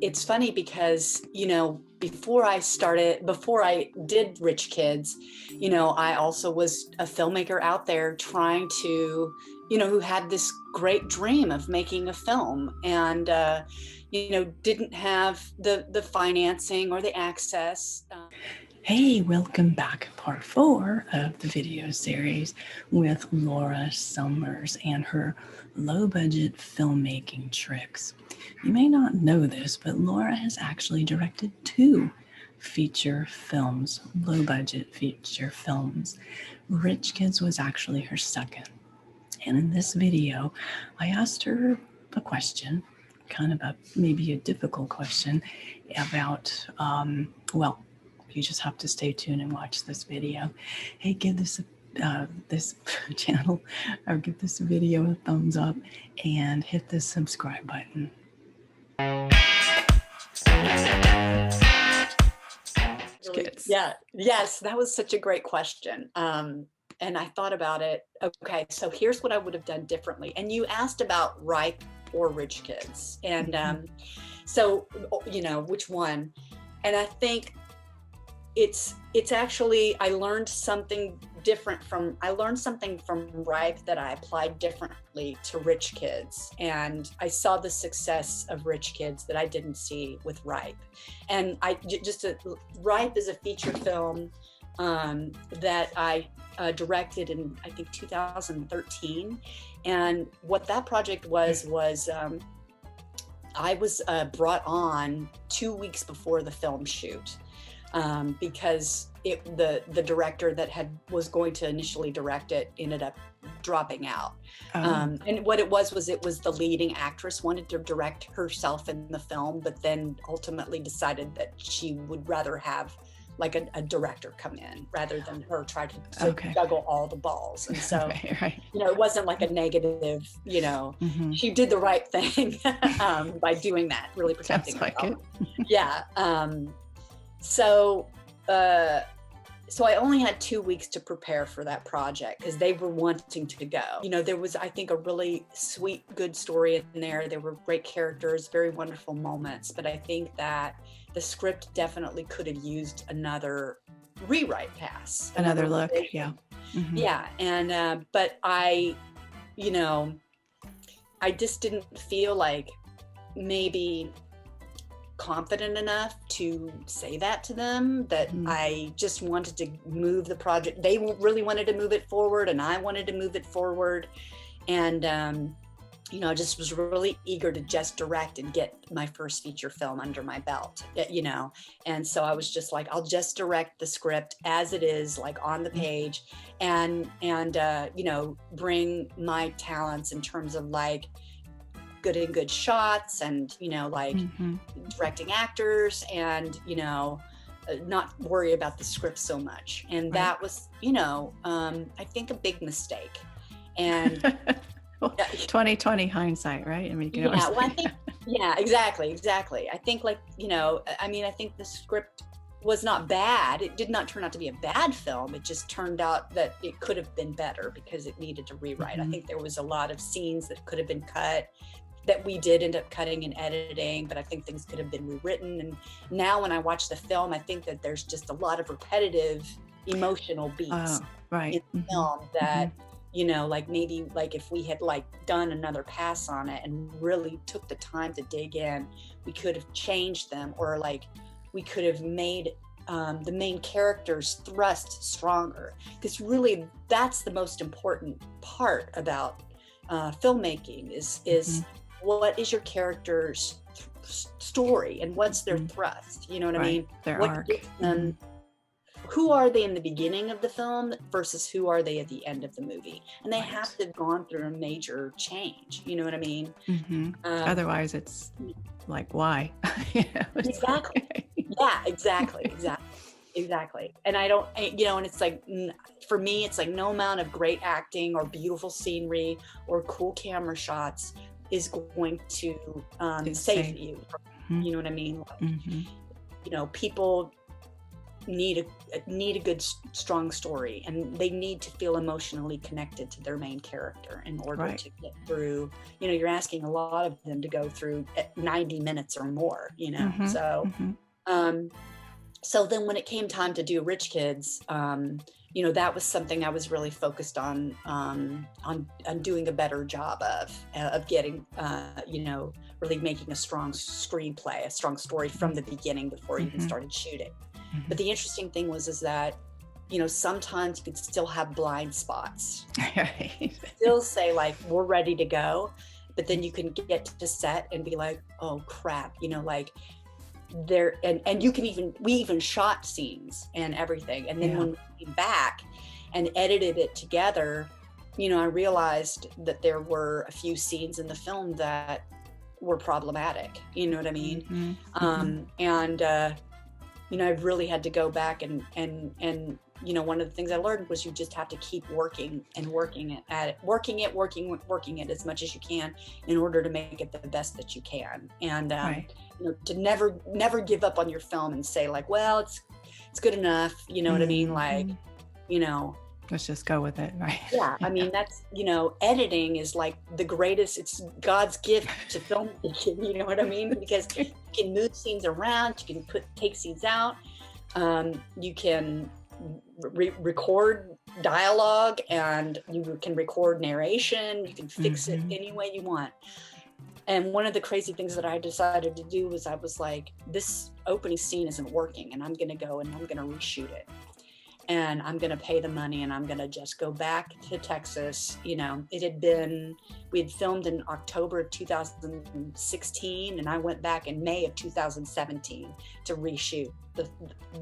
It's funny because, before I did Rich Kids, I also was a filmmaker out there trying to, who had this great dream of making a film and, didn't have the financing or the access. Hey, welcome back. Part 4 of the video series with Laura Summers and her low-budget filmmaking tricks. You may not know this, but Laura has actually directed 2 feature films, low-budget feature films. Rich Kids was actually her second. And in this video, I asked her a question, kind of maybe a difficult question about, you just have to stay tuned and watch this video. Hey, give this channel or give this video a thumbs up and hit the subscribe button. Yeah. Yes, that was such a great question. And I thought about it. Okay, so here's what I would have done differently. And you asked about Ripe or Rich Kids. And so, which one? And I think it's actually, I learned something from Ripe that I applied differently to Rich Kids. And I saw the success of Rich Kids that I didn't see with Ripe. And Ripe is a feature film that I directed in, I think, 2013. And what that project was I was brought on 2 weeks before the film shoot. Because the director that was going to initially direct it ended up dropping out. And what it was the leading actress wanted to direct herself in the film, but then ultimately decided that she would rather have like a director come in rather than her try to juggle all the balls. And so, right. It wasn't like a negative, she did the right thing by doing that, really protecting herself. Yeah. So I only had 2 weeks to prepare for that project because they were wanting to go. There was, I think, a really sweet, good story in there. There were great characters, very wonderful moments. But I think that the script definitely could have used another rewrite pass. Another look, yeah. Mm-hmm. Yeah, and but I just didn't feel like maybe confident enough to say that to them, that I just wanted to move the project. They really wanted to move it forward and I wanted to move it forward. And, I just was really eager to just direct and get my first feature film under my belt, And so I was just like, I'll just direct the script as it is, like on the page and bring my talents in terms of like, good shots and directing actors and not worry about the script so much. And that was I think a big mistake. And 2020 hindsight, right? I mean, I think exactly. I think I think the script was not bad. It did not turn out to be a bad film. It just turned out that it could have been better because it needed to rewrite. I think there was a lot of scenes that could have been cut that we did end up cutting and editing, but I think things could have been rewritten. And now when I watch the film, I think that there's just a lot of repetitive emotional beats in the film that, maybe if we had done another pass on it and really took the time to dig in, we could have changed them, or we could have made the main character's thrust stronger. Because really that's the most important part about filmmaking is what is your character's story and what's their thrust? You know what I mean? Their what arc. Who are they in the beginning of the film versus who are they at the end of the movie? And they have to have gone through a major change. You know what I mean? Otherwise, it's like, why? Exactly. Yeah, exactly. And I don't, and it's like, for me, it's like no amount of great acting or beautiful scenery or cool camera shots is going to save you. You know what I mean? People need a good strong story, and they need to feel emotionally connected to their main character in order to get through. You're asking a lot of them to go through 90 minutes or more, so so then when it came time to do Rich Kids, that was something I was really focused on doing a better job of getting, really making a strong screenplay, a strong story from the beginning before I even started shooting. But the interesting thing is that, sometimes you could still have blind spots. Still say like, we're ready to go, but then you can get to set and be like, oh crap, like there, and we even shot scenes and everything. And then when we came back and edited it together, I realized that there were a few scenes in the film that were problematic. You know what I mean? I really had to go back and one of the things I learned was you just have to keep working it as much as you can in order to make it the best that you can. And, to never give up on your film and say like, well, it's good enough. You know what I mean? Like, let's just go with it. Right. Yeah. I mean, that's, editing is like the greatest, it's God's gift to filmmaking, you know what I mean? Because you can move scenes around, you can take scenes out, you can record dialogue, and you can record narration, you can fix it any way you want. And one of the crazy things that I decided to do was I was like, this opening scene isn't working, and I'm going to go and I'm going to reshoot it. And I'm going to pay the money, and I'm going to just go back to Texas. We had filmed in October of 2016, and I went back in May of 2017 to reshoot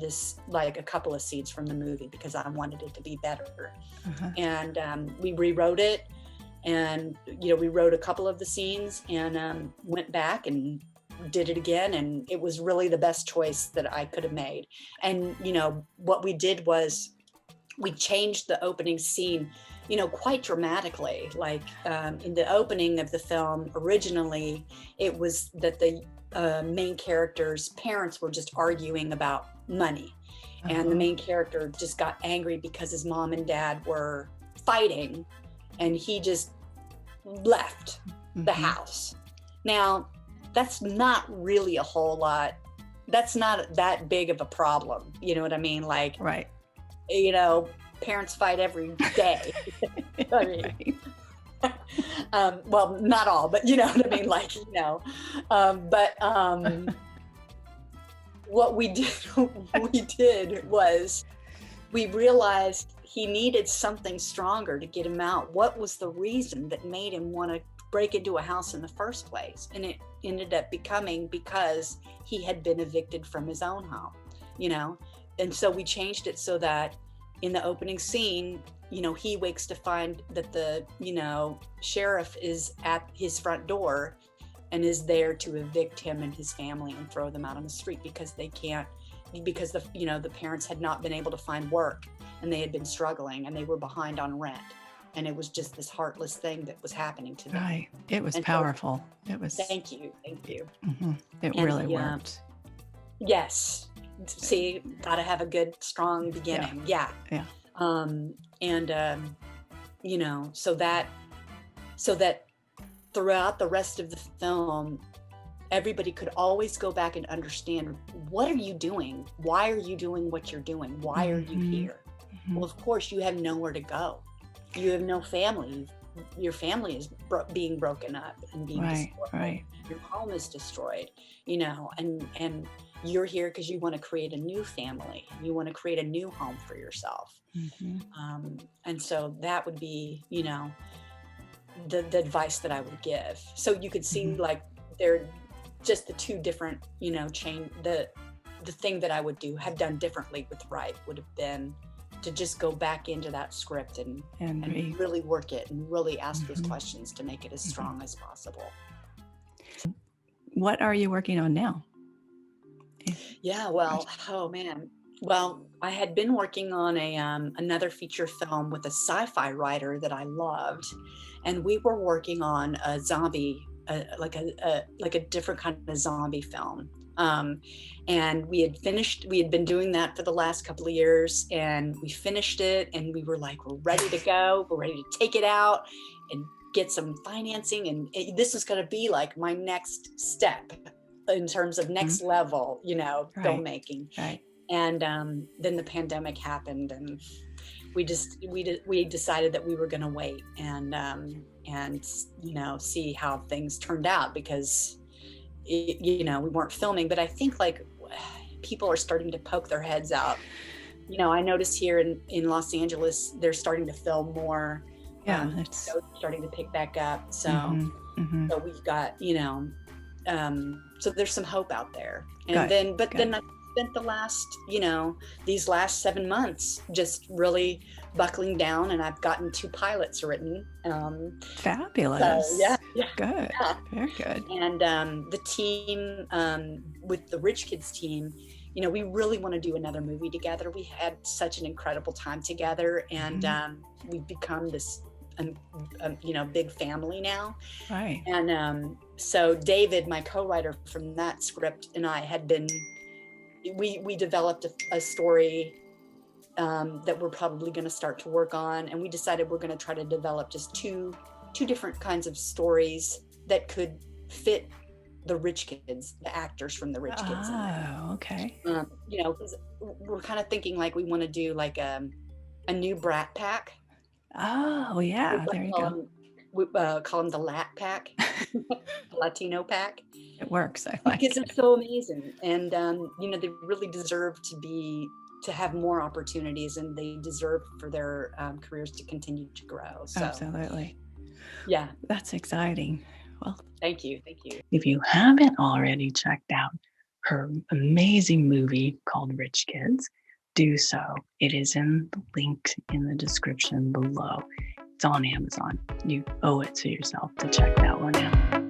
this, like a couple of scenes from the movie, because I wanted it to be better. And we rewrote it, and, we wrote a couple of the scenes, and went back and did it again, and it was really the best choice that I could have made. And what we did was we changed the opening scene quite dramatically. Like in the opening of the film, originally it was that the main character's parents were just arguing about money, and the main character just got angry because his mom and dad were fighting, and he just left the house. Now, that's not really a whole lot. That's not that big of a problem. You know what I mean? Like, parents fight every day. I mean, well, not all, but you know what I mean? Like, what we did was we realized he needed something stronger to get him out. What was the reason that made him want to break into a house in the first place? And it ended up becoming because he had been evicted from his own home, and so we changed it so that in the opening scene, he wakes to find that the sheriff is at his front door and is there to evict him and his family and throw them out on the street because the parents had not been able to find work, and they had been struggling, and they were behind on rent. And it was just this heartless thing that was happening to them. Right. It was powerful. It was. Thank you. It really worked. Yes. See, got to have a good, strong beginning. Yeah. So that throughout the rest of the film, everybody could always go back and understand, what are you doing? Why are you doing what you're doing? Why are you here? Well, of course, you have nowhere to go. You have no family. Your family is being broken up and being destroyed. Right. Your home is destroyed, and you're here because you want to create a new family. You want to create a new home for yourself. And so that would be, the advice that I would give. So you could see like they're just the two different, the thing that I would have done differently with Ripe would have been to just go back into that script and really work it and really ask those questions to make it as strong as possible. What are you working on now? Yeah, well, oh man. Well, I had been working on another feature film with a sci-fi writer that I loved, and we were working on a zombie, like a different kind of zombie film. And we had been doing that for the last couple of years, and we finished it, and we were like, we're ready to go. We're ready to take it out and get some financing. And this was going to be like my next step in terms of next level, filmmaking. Right. And then the pandemic happened, and we decided that we were going to wait and see how things turned out, because we weren't filming. But I think like people are starting to poke their heads out. I noticed here in Los Angeles, they're starting to film more. Yeah, it's starting to pick back up. So, so we've got, so there's some hope out there. And then I spent the last, these last 7 months just really buckling down, and I've gotten 2 pilots written. Fabulous. So, yeah. Good. Yeah. Very good. And the team, with the Rich Kids team, we really want to do another movie together. We had such an incredible time together, and we've become this big family now. Right. And so David, my co-writer from that script, and I had been, we developed a story that we're probably going to start to work on, and we decided we're going to try to develop just two different kinds of stories that could fit the Rich Kids, the actors from the Rich Kids. Oh, okay. We're kind of thinking like we want to do like a new Brat Pack. Oh, yeah. There you go. We call them the Lat Pack, the Latino Pack. It works. I like because it's so amazing, and they really deserve to have more opportunities, and they deserve for their careers to continue to grow. So, absolutely. Yeah, that's exciting. Well, thank you. If you haven't already checked out her amazing movie called Rich Kids, do so. It is in the link in the description below. It's on Amazon. You owe it to yourself to check that one out.